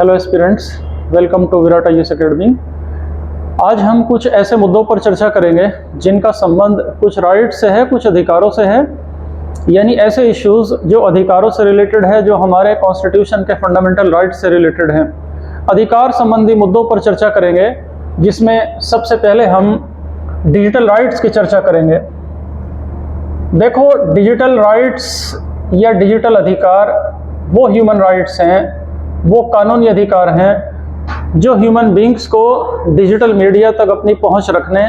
Hello aspirants, welcome to Virat IAS academy. आज हम कुछ ऐसे मुद्दों पर चर्चा करेंगे जिनका संबंध कुछ राइट्स से है, कुछ अधिकारों से है, यानी ऐसे इश्यूज जो अधिकारों से रिलेटेड है, जो हमारे कॉन्स्टिट्यूशन के फंडामेंटल राइट्स से रिलेटेड हैं। अधिकार संबंधी मुद्दों पर चर्चा करेंगे, जिसमें सबसे पहले हम डिजिटल राइट्स की चर्चा करेंगे। देखो, डिजिटल राइट्स या डिजिटल अधिकार वो ह्यूमन राइट्स हैं, वो कानूनी अधिकार हैं जो ह्यूमन बींग्स को डिजिटल मीडिया तक अपनी पहुंच रखने,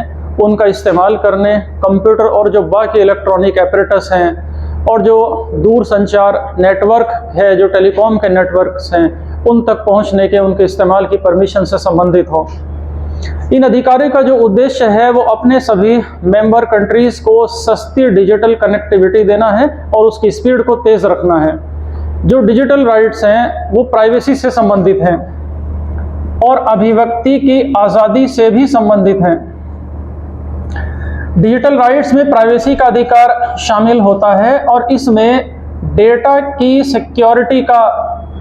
उनका इस्तेमाल करने, कंप्यूटर और जो बाकी इलेक्ट्रॉनिक एपरेटस हैं और जो दूर संचार नेटवर्क है, जो टेलीकॉम के नेटवर्क्स हैं, उन तक पहुंचने के, उनके इस्तेमाल की परमिशन से संबंधित हो। इन अधिकारों का जो उद्देश्य है वो अपने सभी मेंबर कंट्रीज को सस्ती डिजिटल कनेक्टिविटी देना है और उसकी स्पीड को तेज रखना है। जो डिजिटल राइट्स हैं वो प्राइवेसी से संबंधित हैं और अभिव्यक्ति की आज़ादी से भी संबंधित हैं। डिजिटल राइट्स में प्राइवेसी का अधिकार शामिल होता है और इसमें डेटा की सिक्योरिटी का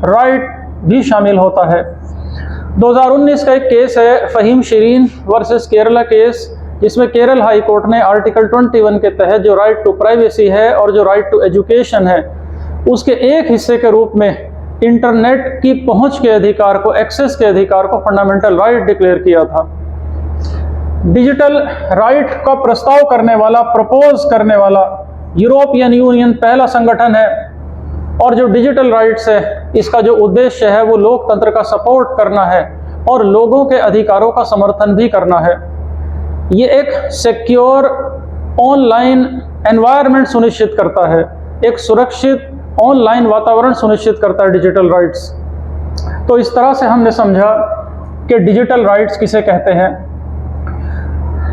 राइट भी शामिल होता है। 2019 का एक केस है, फ़हीम शिरीन वर्सेस केरला केस, जिसमें केरल हाई कोर्ट ने आर्टिकल 21 के तहत जो राइट टू प्राइवेसी है और जो राइट टू एजुकेशन है, उसके एक हिस्से के रूप में इंटरनेट की पहुंच के अधिकार को, एक्सेस के अधिकार को फंडामेंटल राइट डिक्लेयर किया था। डिजिटल राइट का प्रस्ताव करने वाला, प्रपोज करने वाला यूरोपियन यूनियन पहला संगठन है और जो डिजिटल राइट्स है, इसका जो उद्देश्य है वो लोकतंत्र का सपोर्ट करना है और लोगों के अधिकारों का समर्थन भी करना है। ये एक सिक्योर ऑनलाइन एनवायरनमेंट सुनिश्चित करता है, एक सुरक्षित ऑनलाइन वातावरण सुनिश्चित करता है डिजिटल राइट्स। तो इस तरह से हमने समझा कि डिजिटल राइट्स किसे कहते हैं।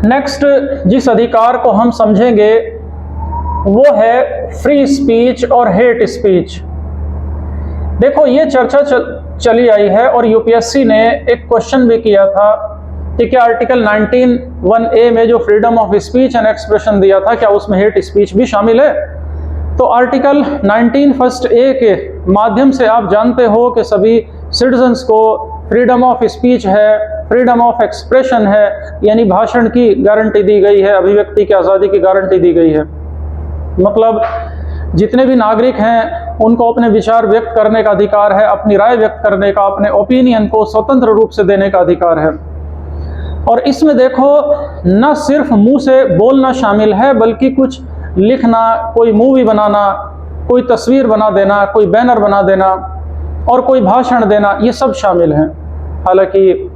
नेक्स्ट जिस अधिकार को हम समझेंगे वो है फ्री स्पीच और हेट स्पीच। देखो, ये चर्चा चली आई है और यूपीएससी ने एक क्वेश्चन भी किया था कि क्या आर्टिकल 19(1)A में जो freedom of speech and expression दिया था, क्या उसमें हेट स्पीच भी शामिल है? तो आर्टिकल 19(1)A के माध्यम से आप जानते हो कि सभी सिटीजन्स को फ्रीडम ऑफ स्पीच है, फ्रीडम ऑफ एक्सप्रेशन है, यानी भाषण की गारंटी दी गई है, अभिव्यक्ति की आज़ादी की गारंटी दी गई है। मतलब जितने भी नागरिक हैं उनको अपने विचार व्यक्त करने का अधिकार है, अपनी राय व्यक्त करने का, अपने ओपिनियन को स्वतंत्र रूप से देने का अधिकार है। और इसमें देखो, न सिर्फ मुंह से बोलना शामिल है, बल्कि कुछ लिखना, कोई मूवी बनाना, कोई तस्वीर बना देना, कोई बैनर बना देना और कोई भाषण देना, ये सब शामिल हैं। हालांकि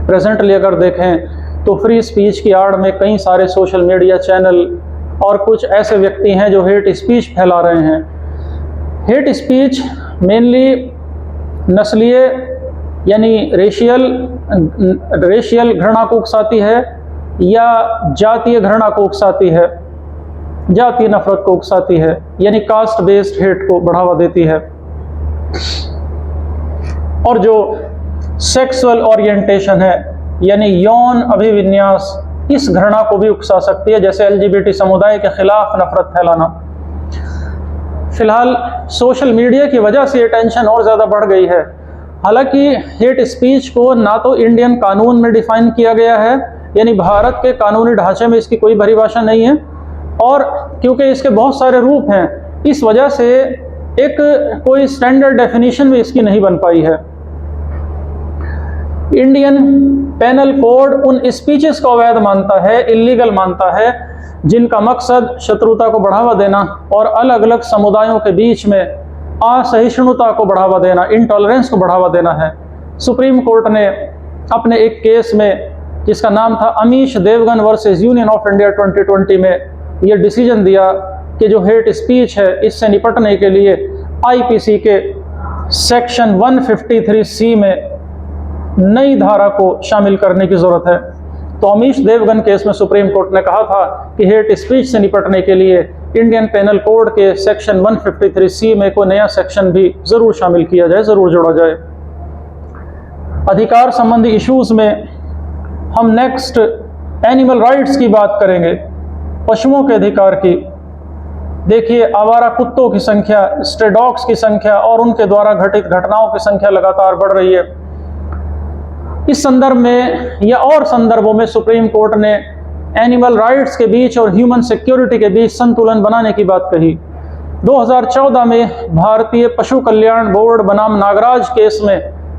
प्रेजेंटली अगर देखें तो फ्री स्पीच की आड़ में कई सारे सोशल मीडिया चैनल और कुछ ऐसे व्यक्ति हैं जो हेट स्पीच फैला रहे हैं। हेट स्पीच मेनली नस्लीय यानी रेशियल घृणा को उकसाती है या जातीय घृणा को उकसाती है, जातीय नफरत को उकसाती है, यानी कास्ट बेस्ड हेट को बढ़ावा देती है। और जो सेक्सुअल ओरिएंटेशन है, यानी यौन अभिविन्यास, इस घृणा को भी उकसा सकती है, जैसे LGBT समुदाय के खिलाफ नफरत फैलाना। फिलहाल सोशल मीडिया की वजह से ये टेंशन और ज़्यादा बढ़ गई है। हालांकि हेट स्पीच को ना तो इंडियन कानून में डिफाइन किया गया है, यानी भारत के कानूनी ढांचे में इसकी कोई परिभाषा नहीं है, और क्योंकि इसके बहुत सारे रूप हैं, इस वजह से एक कोई स्टैंडर्ड डेफिनेशन भी इसकी नहीं बन पाई है। इंडियन पेनल कोड उन स्पीचेस को अवैध मानता है, इलीगल मानता है, जिनका मकसद शत्रुता को बढ़ावा देना और अलग अलग समुदायों के बीच में असहिष्णुता को बढ़ावा देना, इंटॉलरेंस को बढ़ावा देना है। सुप्रीम कोर्ट ने अपने एक केस में, जिसका नाम था Amish Devgan versus union of India 2020 में, ये डिसीजन दिया कि जो हेट स्पीच है, इससे निपटने के लिए आईपीसी के सेक्शन 153C में नई धारा को शामिल करने की ज़रूरत है। तो अमीश देवगन केस में सुप्रीम कोर्ट ने कहा था कि हेट स्पीच से निपटने के लिए इंडियन पेनल कोड के सेक्शन 153C में कोई नया सेक्शन भी ज़रूर शामिल किया जाए, ज़रूर जोड़ा जाए। अधिकार संबंधी इश्यूज़ में हम नेक्स्ट एनिमल राइट्स की बात करेंगे, पशुओं के अधिकार की। देखिए आवारा कुत्तों की संख्या, स्ट्रे डॉग्स की संख्या और उनके द्वारा घटित घटनाओं की संख्या लगातार बढ़ रही है। इस संदर्भ में या और संदर्भों में सुप्रीम कोर्ट ने एनिमल राइट्स के बीच और ह्यूमन सिक्योरिटी के बीच संतुलन बनाने की बात कही। 2014 में भारतीय पशु कल्याण बोर्ड बनाम नागराज केस में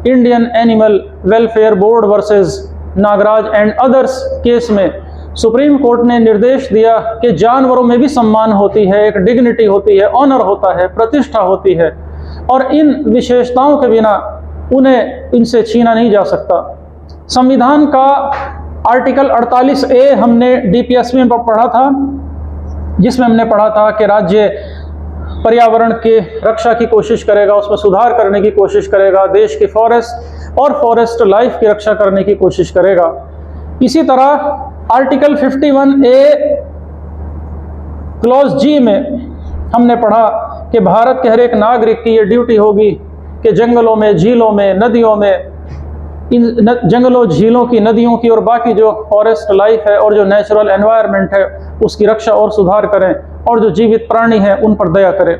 Indian animal welfare board versus Nagaraj and others case में सुप्रीम कोर्ट ने निर्देश दिया कि जानवरों में भी सम्मान होती है, एक डिग्निटी होती है, ऑनर होता है, प्रतिष्ठा होती है और इन विशेषताओं के बिना उन्हें इनसे छीना नहीं जा सकता। संविधान का आर्टिकल 48A हमने डीपीएसपी में पढ़ा था, जिसमें हमने पढ़ा था कि राज्य पर्यावरण के रक्षा की कोशिश करेगा, उसमें सुधार करने की कोशिश करेगा, देश की फॉरेस्ट और फॉरेस्ट लाइफ की रक्षा करने की कोशिश करेगा। इसी तरह आर्टिकल 51A क्लॉज G में हमने पढ़ा कि भारत के हर एक नागरिक की ये ड्यूटी होगी कि जंगलों में, झीलों में, नदियों में, इन जंगलों, झीलों की, नदियों की और बाकी जो फॉरेस्ट लाइफ है और जो नेचुरल एनवायरनमेंट है उसकी रक्षा और सुधार करें और जो जीवित प्राणी हैं उन पर दया करें।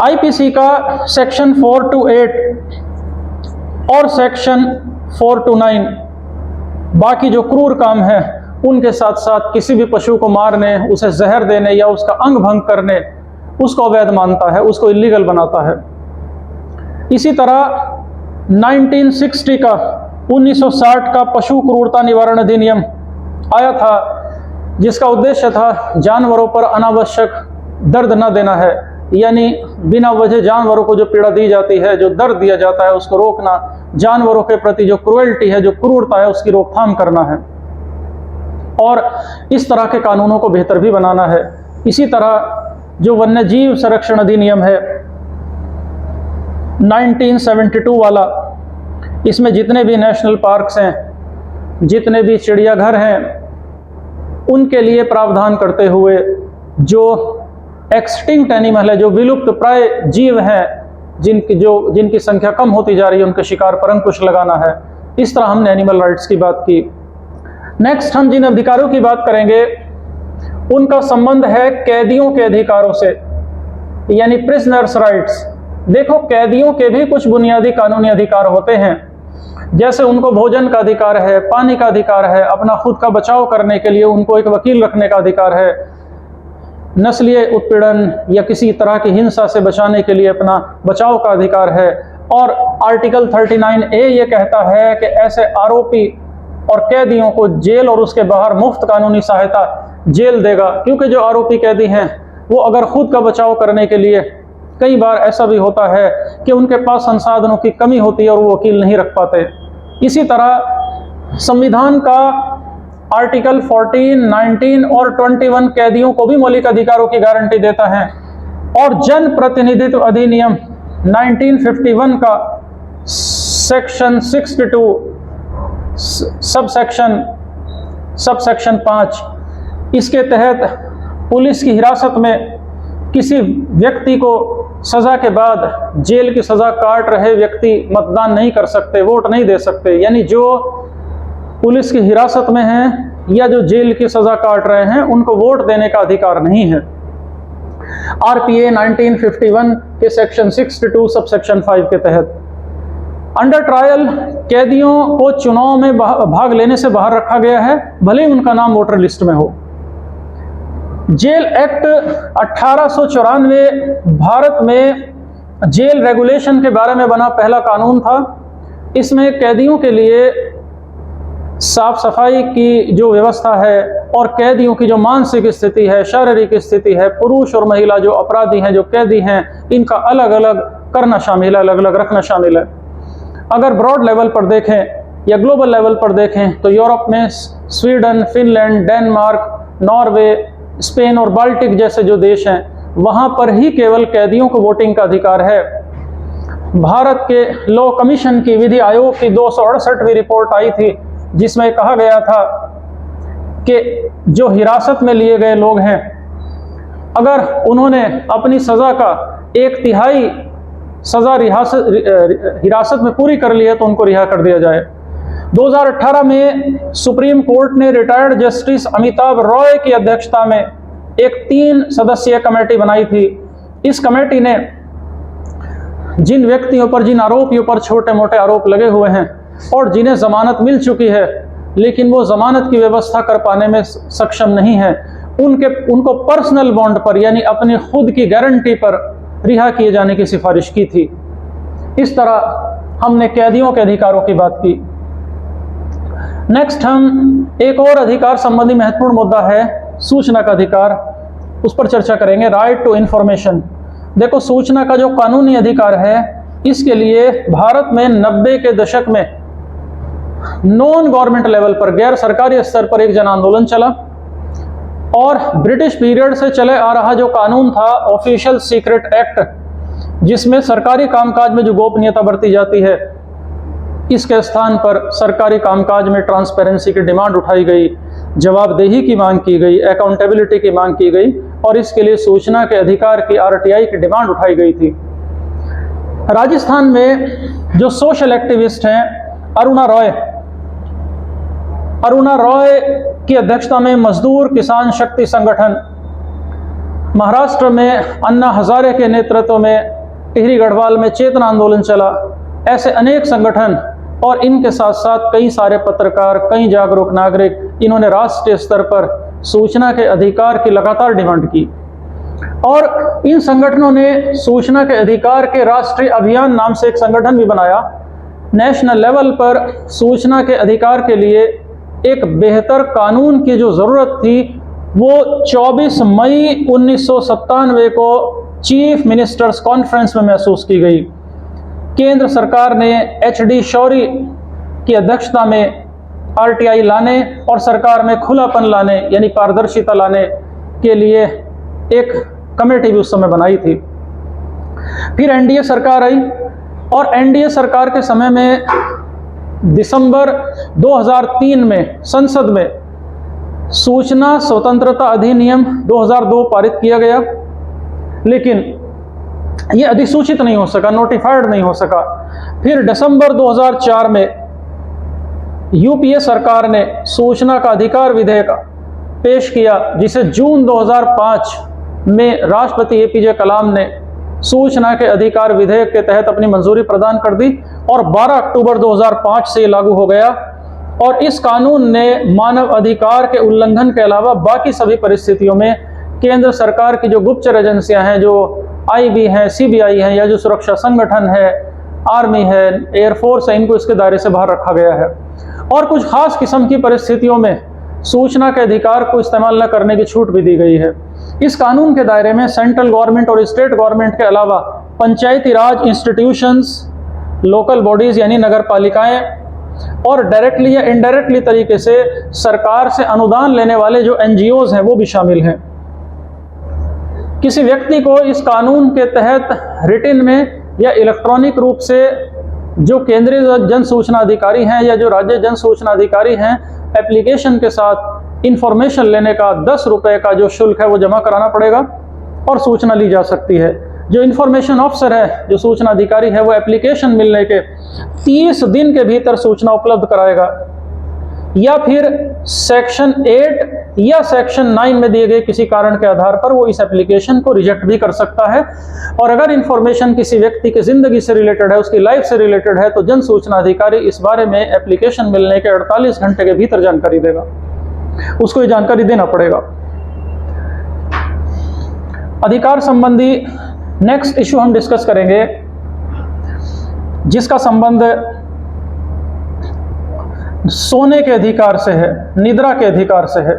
आईपीसी का सेक्शन 4 to 8 और सेक्शन 4 to 9 बाकी जो क्रूर काम है उनके साथ साथ किसी भी पशु को मारने, उसे जहर देने या उसका अंग भंग करने, उसको अवैध मानता है, उसको इलीगल बनाता है। इसी तरह 1960 का 1960 का पशु क्रूरता निवारण अधिनियम आया था, जिसका उद्देश्य था जानवरों पर अनावश्यक दर्द न देना है, यानी बिना वजह जानवरों को जो पीड़ा दी जाती है, जो दर्द दिया जाता है उसको रोकना, जानवरों के प्रति जो क्रूएल्टी है, जो क्रूरता है उसकी रोकथाम करना है और इस तरह के कानूनों को बेहतर भी बनाना है। इसी तरह जो वन्यजीव संरक्षण अधिनियम है 1972 वाला, इसमें जितने भी नेशनल पार्क्स हैं, जितने भी चिड़ियाघर हैं, उनके लिए प्रावधान करते हुए जो एक्सटिंक्ट एनिमल है, जो विलुप्त प्राय जीव हैं, जिनकी संख्या कम होती जा रही है, उनके शिकार पर अंकुश लगाना है। इस तरह हमने एनिमल राइट्स की बात की। नेक्स्ट हम जिन अधिकारों की बात करेंगे उनका संबंध है कैदियों के अधिकारों से, यानी प्रिजनर्स राइट्स। देखो, कैदियों के भी कुछ बुनियादी कानूनी अधिकार होते हैं, जैसे उनको भोजन का अधिकार है, पानी का अधिकार है, अपना खुद का बचाव करने के लिए उनको एक वकील रखने का अधिकार है, नस्लीय उत्पीड़न या किसी तरह की हिंसा से बचाने के लिए अपना बचाव का अधिकार है। और आर्टिकल 39A ये कहता है कि ऐसे आरोपी और कैदियों को जेल और उसके बाहर मुफ्त कानूनी सहायता जेल देगा, क्योंकि जो आरोपी कैदी हैं वो अगर खुद का बचाव करने के लिए, कई बार ऐसा भी होता है कि उनके पास संसाधनों की कमी होती है और वो वकील नहीं रख पाते। इसी तरह संविधान का आर्टिकल 14, 19 और 21 कैदियों को भी मौलिक अधिकारों की गारंटी देता है और जन प्रतिनिधित्व अधिनियम 1951 का सेक्शन 62 सबसेक्शन 5, इसके तहत पुलिस की हिरासत में किसी व्यक्ति को सजा के बाद जेल की सजा काट रहे व्यक्ति मतदान नहीं कर सकते, वोट नहीं दे सकते। यानी जो पुलिस की हिरासत में हैं या जो जेल की सजा काट रहे हैं उनको वोट देने का अधिकार नहीं है। आरपीए 1951 के सेक्शन 62 सबसेक्शन 5 के तहत अंडर ट्रायल कैदियों को चुनाव में भाग लेने से बाहर रखा गया है, भले ही उनका नाम वोटर लिस्ट में हो। जेल एक्ट 1894 भारत में जेल रेगुलेशन के बारे में बना पहला कानून था। इसमें कैदियों के लिए साफ सफाई की जो व्यवस्था है और कैदियों की जो मानसिक स्थिति है, शारीरिक स्थिति है, पुरुष और महिला जो अपराधी हैं, जो कैदी हैं, इनका अलग अलग करना शामिल है, अलग अलग रखना शामिल है। अगर ब्रॉड लेवल पर देखें या ग्लोबल लेवल पर देखें तो यूरोप में Sweden, Finland, Denmark, Norway, Spain और बाल्टिक जैसे जो देश हैं, वहाँ पर ही केवल कैदियों को वोटिंग का अधिकार है। भारत के लॉ कमीशन की विधि आयोग की 268वीं रिपोर्ट आई थी, जिसमें कहा गया था कि जो हिरासत में लिए गए लोग हैं, अगर उन्होंने अपनी सज़ा का 1/3 सज़ा हिरासत में पूरी कर ली है तो उनको रिहा कर दिया जाए। 2018 में सुप्रीम कोर्ट ने रिटायर्ड जस्टिस अमिताभ रॉय की अध्यक्षता में एक 3 सदस्यीय कमेटी बनाई थी। इस कमेटी ने जिन व्यक्तियों पर, जिन आरोपियों पर छोटे मोटे आरोप लगे हुए हैं और जिन्हें जमानत मिल चुकी है लेकिन वो जमानत की व्यवस्था कर पाने में सक्षम नहीं है, उनको पर्सनल बॉन्ड पर यानी अपनी खुद की गारंटी पर रिहा किए जाने की सिफारिश की थी। इस तरह हमने कैदियों के अधिकारों की बात की। नेक्स्ट हम एक और अधिकार संबंधी महत्वपूर्ण मुद्दा है सूचना का अधिकार, उस पर चर्चा करेंगे। Right to information. देखो, सूचना का जो कानूनी अधिकार है, इसके लिए भारत में 90 के दशक में नॉन गवर्नमेंट लेवल पर, गैर सरकारी स्तर पर एक जन आंदोलन चला और ब्रिटिश पीरियड से चले आ रहा जो कानून था ऑफिशियल सीक्रेट एक्ट, जिसमें सरकारी कामकाज में जो गोपनीयता बरती जाती है, इसके स्थान पर सरकारी कामकाज में ट्रांसपेरेंसी की डिमांड उठाई गई, जवाबदेही की मांग की गई, अकाउंटेबिलिटी की मांग की गई और इसके लिए सूचना के अधिकार की आरटीआई की डिमांड उठाई गई थी। राजस्थान में जो सोशल एक्टिविस्ट हैं अरुणा रॉय की अध्यक्षता में मजदूर किसान शक्ति संगठन, महाराष्ट्र में अन्ना हजारे के नेतृत्व में टिहरी गढ़वाल में चेतना आंदोलन चला। ऐसे अनेक संगठन और इनके साथ साथ कई सारे पत्रकार, कई जागरूक नागरिक, इन्होंने राष्ट्रीय स्तर पर सूचना के अधिकार की लगातार डिमांड की और इन संगठनों ने सूचना के अधिकार के राष्ट्रीय अभियान नाम से एक संगठन भी बनाया। नेशनल लेवल पर सूचना के अधिकार के लिए एक बेहतर कानून की जो ज़रूरत थी वो 24 मई 1997 को चीफ मिनिस्टर्स कॉन्फ्रेंस में महसूस की गई। केंद्र सरकार ने HD शौरी की अध्यक्षता में आरटीआई लाने और सरकार में खुलापन लाने यानी पारदर्शिता लाने के लिए एक कमेटी भी उस समय बनाई थी। फिर एनडीए सरकार आई और एनडीए सरकार के समय में दिसंबर 2003 में संसद में सूचना स्वतंत्रता अधिनियम 2002 पारित किया गया, लेकिन यह अधिसूचित नहीं हो सका, नोटिफाइड नहीं हो सका। फिर दिसंबर 2004 में यूपीए सरकार ने सूचना का अधिकार विधेयक पेश किया, जिसे जून 2005 में राष्ट्रपति एपीजे कलाम ने सूचना के अधिकार विधेयक के तहत अपनी मंजूरी प्रदान कर दी और 12 अक्टूबर 2005 से लागू हो गया। और इस कानून ने मानव अधिकार के उल्लंघन के अलावा बाकी सभी परिस्थितियों में केंद्र सरकार की जो गुप्तचर एजेंसियां हैं, जो आईबी हैं, सीबीआई हैं या जो सुरक्षा संगठन है, आर्मी है, एयरफोर्स है, इनको इसके दायरे से बाहर रखा गया है। और कुछ खास किस्म की परिस्थितियों में सूचना के अधिकार को इस्तेमाल न करने की छूट भी दी गई है। इस कानून के दायरे में सेंट्रल गवर्नमेंट और स्टेट गवर्नमेंट के अलावा पंचायती राज इंस्टीट्यूशंस, लोकल बॉडीज यानी नगर पालिकाएं और डायरेक्टली या इनडायरेक्टली तरीके से सरकार से अनुदान लेने वाले जो एनजीओज हैं वो भी शामिल हैं। किसी व्यक्ति को इस कानून के तहत रिटन में या इलेक्ट्रॉनिक रूप से जो केंद्रीय जन सूचना अधिकारी हैं या जो राज्य जन सूचना अधिकारी हैं, एप्लीकेशन के साथ इंफॉर्मेशन लेने का 10 रुपये का जो शुल्क है वो जमा कराना पड़ेगा और सूचना ली जा सकती है। जो इंफॉर्मेशन ऑफिसर है, जो सूचना अधिकारी है, वो एप्लीकेशन मिलने के 30 दिन के भीतर सूचना उपलब्ध कराएगा या फिर सेक्शन 8 या सेक्शन 9 में दिए गए किसी कारण के आधार पर वो इस एप्लीकेशन को रिजेक्ट भी कर सकता है। और अगर इंफॉर्मेशन किसी व्यक्ति की जिंदगी से रिलेटेड है, उसकी लाइफ से रिलेटेड है, तो जन सूचना अधिकारी इस बारे में एप्लीकेशन मिलने के 48 घंटे के भीतर जानकारी देगा, उसको ये जानकारी देना पड़ेगा। अधिकार संबंधी नेक्स्ट इशू हम डिस्कस करेंगे, जिसका संबंध सोने के अधिकार से है, निद्रा के अधिकार से है।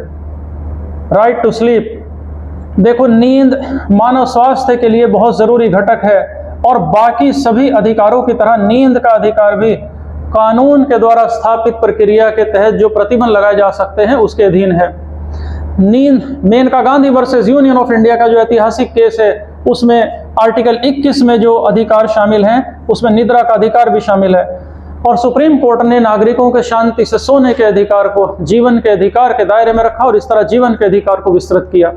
Right to sleep. देखो, नींद मानव स्वास्थ्य के लिए बहुत जरूरी घटक है और बाकी सभी अधिकारों की तरह नींद का अधिकार भी कानून के द्वारा स्थापित प्रक्रिया के तहत जो प्रतिबंध लगाए जा सकते हैं उसके अधीन है। नींद, Maneka Gandhi versus union of India का जो ऐतिहासिक केस है, उसमें आर्टिकल 21 में जो अधिकार शामिल हैं उसमें निद्रा का अधिकार भी शामिल है। और सुप्रीम कोर्ट ने नागरिकों के शांति से सोने के अधिकार को जीवन के अधिकार के दायरे में रखा और इस तरह जीवन के अधिकार को विस्तृत किया।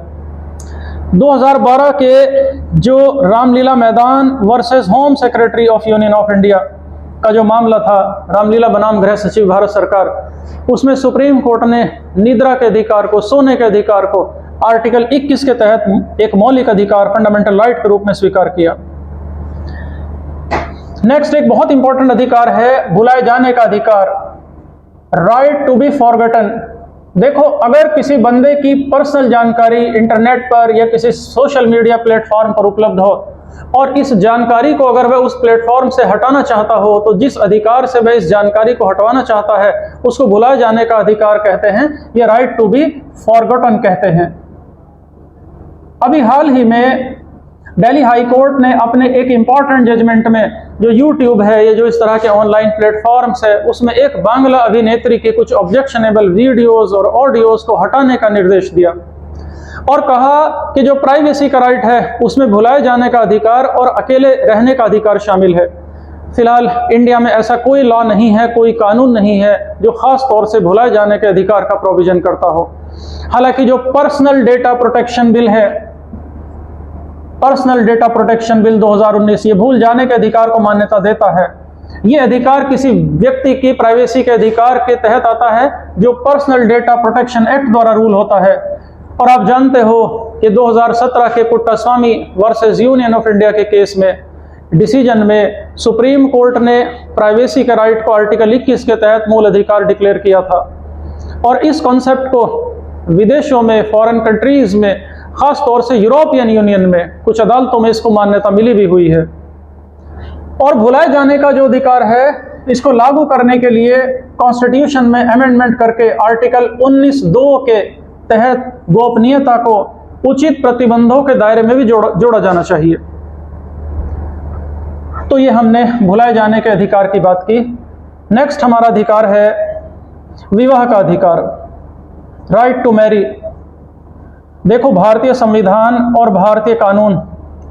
2012 के जो रामलीला मैदान versus home secretary of union of India का जो मामला था, रामलीला बनाम गृह सचिव भारत सरकार, उसमें सुप्रीम कोर्ट ने निद्रा के अधिकार को, सोने के अधिकार को आर्टिकल 21 के तहत एक मौलिक अधिकार, फंडामेंटल राइट के रूप में स्वीकार किया। नेक्स्ट एक बहुत इंपॉर्टेंट अधिकार है भुलाए जाने का अधिकार, राइट टू बी फॉरगॉटन। देखो, अगर किसी बंदे की पर्सनल जानकारी इंटरनेट पर या किसी सोशल मीडिया प्लेटफॉर्म पर उपलब्ध हो और इस जानकारी को अगर वह उस प्लेटफॉर्म से हटाना चाहता हो, तो जिस अधिकार से वह इस जानकारी को हटवाना चाहता है उसको भुलाए जाने का अधिकार कहते हैं, या राइट टू बी फॉरगॉटन कहते हैं। अभी हाल ही में दिल्ली हाई कोर्ट ने अपने एक इंपॉर्टेंट जजमेंट में, जो यूट्यूब है या जो इस तरह के ऑनलाइन प्लेटफॉर्म्स है, उसमें एक बांग्ला अभिनेत्री के कुछ ऑब्जेक्शनेबल वीडियोस और ऑडियोज को हटाने का निर्देश दिया और कहा कि जो प्राइवेसी का राइट है उसमें भुलाए जाने का अधिकार और अकेले रहने का अधिकार शामिल है। फिलहाल इंडिया में ऐसा कोई लॉ नहीं है, कोई कानून नहीं है जो खास तौर से भुलाए जाने के अधिकार का प्रोविजन करता हो। हालांकि जो पर्सनल डेटा प्रोटेक्शन बिल है, पर्सनल डेटा प्रोटेक्शन बिल 2019, ये भूल जाने के अधिकार को मान्यता देता है। ये अधिकार किसी व्यक्ति की प्राइवेसी के अधिकार के तहत आता है जो पर्सनल डेटा प्रोटेक्शन एक्ट द्वारा रूल होता है। और आप जानते हो कि 2017 के Puttaswamy versus union of India के केस में, डिसीजन में, सुप्रीम कोर्ट ने प्राइवेसी के राइट को आर्टिकल 21 के तहत मूल अधिकार डिक्लेयर किया था। और इस कॉन्सेप्ट को विदेशों में, फॉरेन कंट्रीज में, खास तौर से यूरोपियन यूनियन में कुछ अदालतों में इसको मान्यता मिली भी हुई है। और भुलाए जाने का जो अधिकार है, इसको लागू करने के लिए कॉन्स्टिट्यूशन में अमेंडमेंट करके आर्टिकल 19(2) के तहत गोपनीयता को उचित प्रतिबंधों के दायरे में भी जोड़ा जाना चाहिए। तो ये हमने भुलाए जाने के अधिकार की बात की। नेक्स्ट हमारा अधिकार है विवाह का अधिकार, राइट टू मैरी। देखो, भारतीय संविधान और भारतीय कानून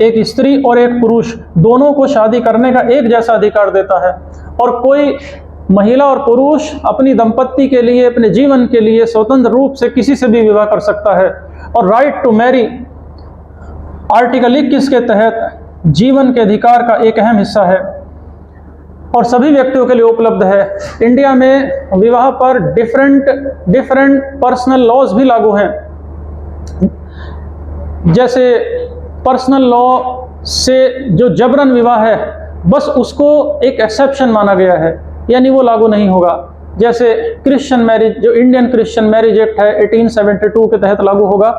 एक स्त्री और एक पुरुष दोनों को शादी करने का एक जैसा अधिकार देता है और कोई महिला और पुरुष अपनी दंपत्ति के लिए, अपने जीवन के लिए स्वतंत्र रूप से किसी से भी विवाह कर सकता है। और राइट टू मैरी आर्टिकल 21 के तहत जीवन के अधिकार का एक अहम हिस्सा है और सभी व्यक्तियों के लिए उपलब्ध है। इंडिया में विवाह पर डिफरेंट पर्सनल लॉज भी लागू हैं। जैसे पर्सनल लॉ से जो जबरन विवाह है, बस उसको एक एक्सेप्शन माना गया है, यानी वो लागू नहीं होगा। जैसे क्रिश्चियन मैरिज, जो इंडियन क्रिश्चियन मैरिज एक्ट है 1872 के तहत लागू होगा।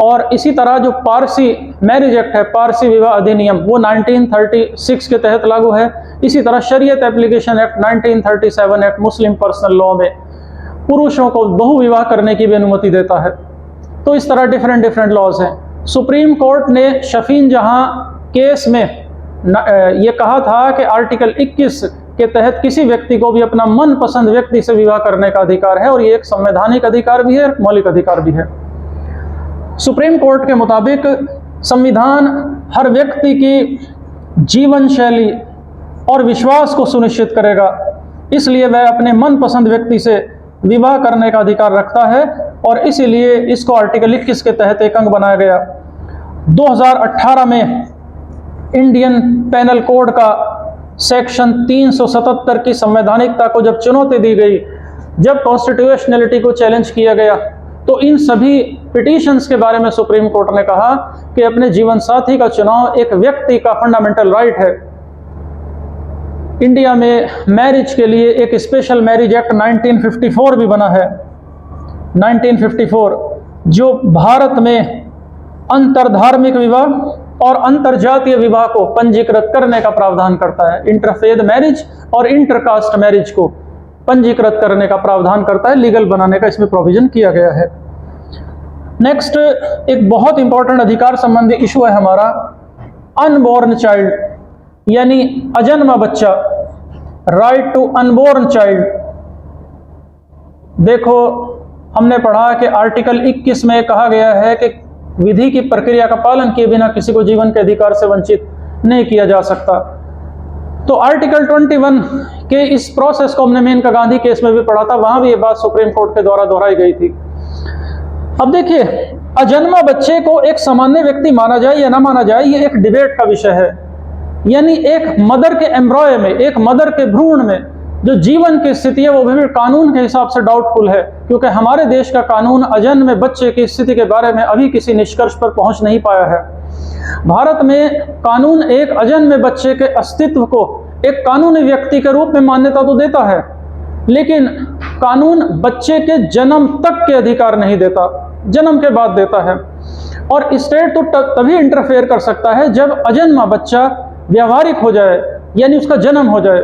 और इसी तरह जो पारसी मैरिज एक्ट है, पारसी विवाह अधिनियम, वो 1936 के तहत लागू है। इसी तरह शरीयत एप्लीकेशन एक्ट 1937 एक्ट मुस्लिम पर्सनल लॉ में पुरुषों को बहुविवाह करने की भी अनुमति देता है। तो इस तरह डिफरेंट लॉज हैं। सुप्रीम कोर्ट ने शफीन जहां केस में ये कहा था कि आर्टिकल 21 के तहत किसी व्यक्ति को भी अपना मनपसंद व्यक्ति से विवाह करने का अधिकार है और ये एक संवैधानिक अधिकार भी है, मौलिक अधिकार भी है। सुप्रीम कोर्ट के मुताबिक संविधान हर व्यक्ति की जीवन शैली और विश्वास को सुनिश्चित करेगा, इसलिए वह अपने मनपसंद व्यक्ति से विवाह करने का अधिकार रखता है और इसीलिए इसको आर्टिकल 21 के तहत एक अंग बनाया गया। 2018 में इंडियन पेनल कोड का सेक्शन 377 की संवैधानिकता को जब चुनौती दी गई, जब कॉन्स्टिट्यूशनलिटी को चैलेंज किया गया, तो इन सभी पिटीशंस के बारे में सुप्रीम कोर्ट ने कहा कि अपने जीवन साथी का चुनाव एक व्यक्ति का फंडामेंटल राइट है। इंडिया में मैरिज के लिए एक स्पेशल मैरिज एक्ट 1954 भी बना है, 1954, जो भारत में अंतरधार्मिक विवाह और अंतरजातीय विवाह को पंजीकृत करने का प्रावधान करता है। इंटरफेथ मैरिज और इंटरकास्ट मैरिज को पंजीकृत करने का प्रावधान करता है, लीगल बनाने का इसमें प्रोविजन किया गया है। नेक्स्ट एक बहुत इंपॉर्टेंट अधिकार संबंधी इशू है हमारा, अनबॉर्न चाइल्ड, यानी अजन्मा बच्चा, राइट टू अनबॉर्न चाइल्ड। देखो, हमने पढ़ा कि आर्टिकल 21 में कहा गया है कि विधि की प्रक्रिया का पालन किए बिना किसी को जीवन के अधिकार से वंचित नहीं किया जा सकता। तो आर्टिकल 21 के इस प्रोसेस को हमने मेनका गांधी केस में भी पढ़ा था, वहां भी ये बात सुप्रीम कोर्ट के द्वारा दोहराई गई थी। अब देखिए, अजन्मा बच्चे को एक सामान्य व्यक्ति माना जाए या ना माना जाए, ये एक डिबेट का विषय है। यानी एक मदर के एम्ब्रॉय में, एक मदर के भ्रूण में जो जीवन की स्थिति है वो भी कानून के हिसाब से डाउटफुल है। क्योंकि हमारे देश का कानून अजन्म में बच्चे की स्थिति के बारे में अभी किसी निष्कर्ष पर पहुंच नहीं पाया है। भारत में कानून एक अजन्म में बच्चे के अस्तित्व को एक कानूनी व्यक्ति के रूप में मान्यता तो देता है, लेकिन कानून बच्चे के जन्म तक के अधिकार नहीं देता, जन्म के बाद देता है। और स्टेट तो तभी इंटरफेयर कर सकता है जब अजन्मा बच्चा व्यावहारिक हो जाए, यानी उसका जन्म हो जाए।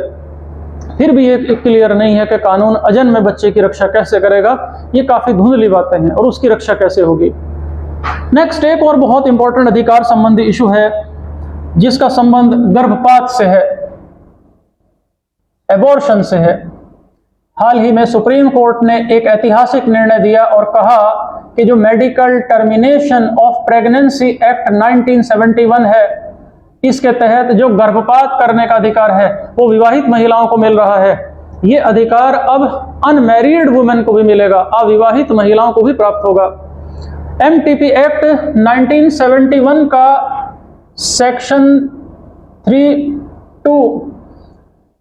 फिर भी ये क्लियर नहीं है कि कानून अजन्मे बच्चे की रक्षा कैसे करेगा। ये काफ़ी धुंधली बातें हैं, और उसकी रक्षा कैसे होगी। नेक्स्ट एक और बहुत इंपॉर्टेंट अधिकार संबंधी इशू है जिसका संबंध गर्भपात से है, एबॉर्शन से है। हाल ही में सुप्रीम कोर्ट ने एक ऐतिहासिक निर्णय दिया और कहा कि जो medical termination of pregnancy act 1971 है, इसके तहत जो गर्भपात करने का अधिकार है वो विवाहित महिलाओं को मिल रहा है। ये अधिकार अब अनमैरिड वुमेन को भी मिलेगा, अविवाहित महिलाओं को भी प्राप्त होगा। एमटीपी एक्ट 1971 का सेक्शन 3(2)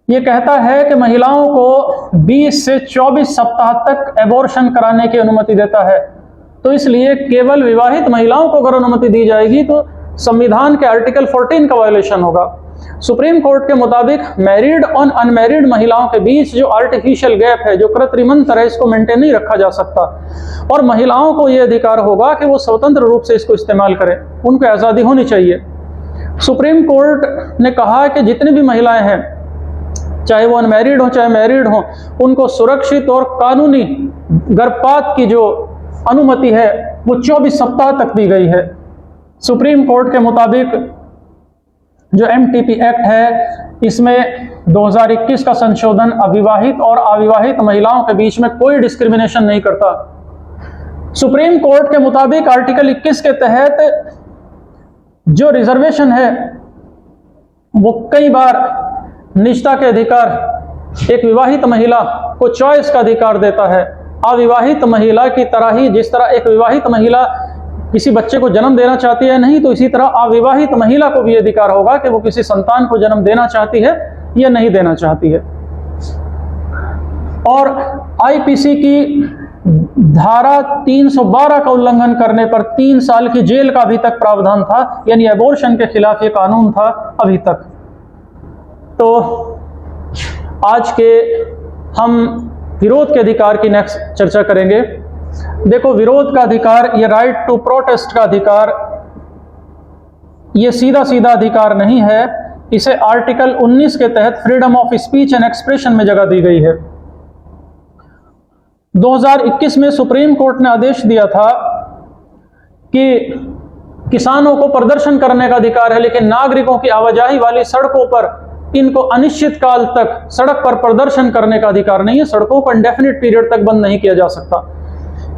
ये कहता है कि महिलाओं को 20 से 24 सप्ताह तक एबॉर्शन कराने की अनुमति देता है। तो इसलिए केवल विवाहित महिलाओं को अगर अनुमति दी जाएगी तो संविधान के आर्टिकल 14 का वायलेशन होगा। सुप्रीम कोर्ट के मुताबिक मैरिड और अनमैरिड महिलाओं के बीच जो आर्टिफिशियल गैप है, जो कृत्रिमंतर है, इसको मेंटेन नहीं रखा जा सकता। और महिलाओं को यह अधिकार होगा कि वो स्वतंत्र रूप से इसको इस्तेमाल करें, उनको आज़ादी होनी चाहिए। सुप्रीम कोर्ट ने कहा कि जितनी भी महिलाएं हैं, चाहे वो अनमैरिड हो चाहे मैरिड हो, उनको सुरक्षित और कानूनी गर्भपात की जो अनुमति है वो 24 सप्ताह तक दी गई है। सुप्रीम कोर्ट के मुताबिक जो एमटीपी एक्ट है, इसमें 2021 का संशोधन अविवाहित और अविवाहित महिलाओं के बीच में कोई डिस्क्रिमिनेशन नहीं करता। सुप्रीम कोर्ट के मुताबिक आर्टिकल 21 के तहत जो रिजर्वेशन है वो कई बार निजता के अधिकार एक विवाहित महिला को चॉइस का अधिकार देता है। अविवाहित महिला की तरह ही जिस तरह एक विवाहित महिला किसी बच्चे को जन्म देना चाहती है, नहीं तो इसी तरह अविवाहित महिला को भी अधिकार होगा कि वो किसी संतान को जन्म देना चाहती है या नहीं देना चाहती है। और आईपीसी की धारा 312 का उल्लंघन करने पर 3 साल की जेल का अभी तक प्रावधान था, यानी एबॉर्शन के खिलाफ ये कानून था अभी तक। तो आज के हम विरोध के अधिकार की नेक्स्ट चर्चा करेंगे। देखो, विरोध का अधिकार, ये राइट टू प्रोटेस्ट का अधिकार, ये सीधा सीधा अधिकार नहीं है। इसे आर्टिकल 19 के तहत freedom of speech and expression में जगह दी गई है। 2021 में सुप्रीम कोर्ट ने आदेश दिया था कि किसानों को प्रदर्शन करने का अधिकार है, लेकिन नागरिकों की आवाजाही वाली सड़कों पर इनको अनिश्चित काल तक सड़क पर प्रदर्शन करने का अधिकार नहीं है। सड़कों को इंडेफिनिट पीरियड तक बंद नहीं किया जा सकता।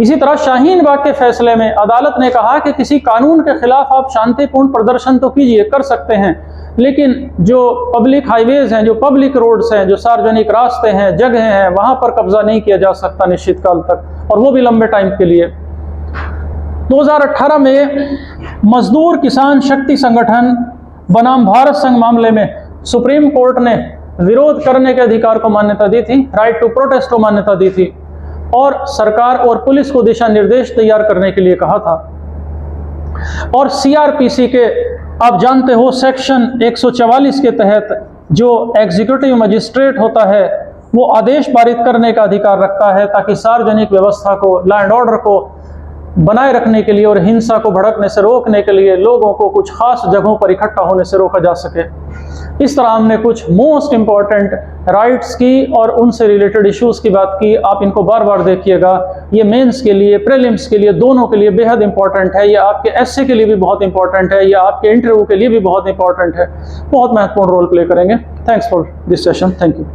इसी तरह शाहीन बाग के फैसले में अदालत ने कहा कि किसी कानून के खिलाफ आप शांतिपूर्ण प्रदर्शन तो कीजिए, कर सकते हैं, लेकिन जो पब्लिक हाईवेज हैं, जो पब्लिक रोड्स हैं, जो सार्वजनिक रास्ते हैं, जगह हैं, वहां पर कब्जा नहीं किया जा सकता निश्चित काल तक, और वो भी लंबे टाइम के लिए। 2018 में मजदूर किसान शक्ति संगठन बनाम भारत संघ मामले में सुप्रीम कोर्ट ने विरोध करने के अधिकार को मान्यता दी थी, राइट टू प्रोटेस्ट को मान्यता दी थी, और सरकार और पुलिस को दिशा निर्देश तैयार करने के लिए कहा था। और सीआरपीसी के, आप जानते हो, सेक्शन 144 के तहत जो एग्जीक्यूटिव मजिस्ट्रेट होता है वो आदेश पारित करने का अधिकार रखता है ताकि सार्वजनिक व्यवस्था को, लॉ एंड ऑर्डर को बनाए रखने के लिए और हिंसा को भड़कने से रोकने के लिए लोगों को कुछ खास जगहों पर इकट्ठा होने से रोका जा सके। इस तरह हमने कुछ मोस्ट इम्पॉर्टेंट राइट्स की और उनसे रिलेटेड इश्यूज की बात की। आप इनको बार बार देखिएगा, ये मेंस के लिए, प्रीलिम्स के लिए, दोनों के लिए बेहद इंपॉर्टेंट है। ये आपके एसए के लिए भी बहुत इंपॉर्टेंट है, या आपके इंटरव्यू के लिए भी बहुत इंपॉर्टेंट है, बहुत महत्वपूर्ण रोल प्ले करेंगे। Thanks for this session. Thank you.